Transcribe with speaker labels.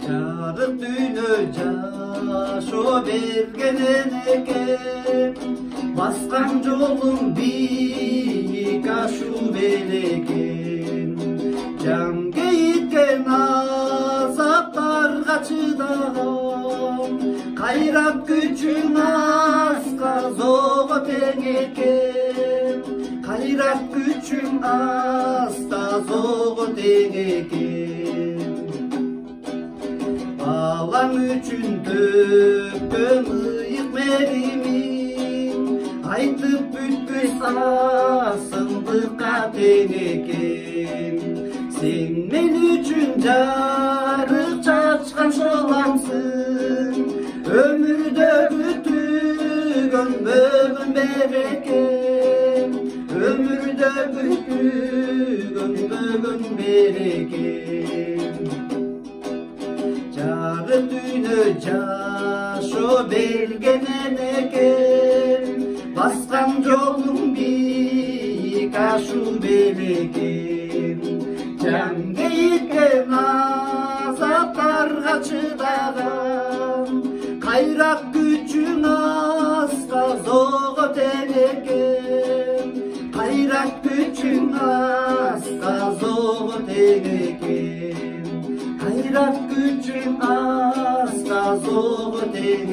Speaker 1: Жарык дүйнө жашоо берген экен, баскан жолум бийик ашуу белекен. Жан кейиткен азаптарга чыдаган, кайрат күчүң аска зого тең экен. Кайрат күчүң аста зого тең экен. Балаң үчүн төккөн ыйык меримин, айтып бүткөй асындыкка тең экен. Сен мен үчүн жарык чачкан шоламсың, өмүрдө бүтүгөн бөгөн берекем. Өмүрдө бүтүгөн бөгөн берекем. Жарык дүйнө жашоо берген экен, баскан жолум бийик ашуу белекен. Жан кейиткен азаптарга чыдаган, кайрат күчүң аска зого тең экен. Кайрат күчүң аска зого тең экен. Kayrak gücüm asla zor değil.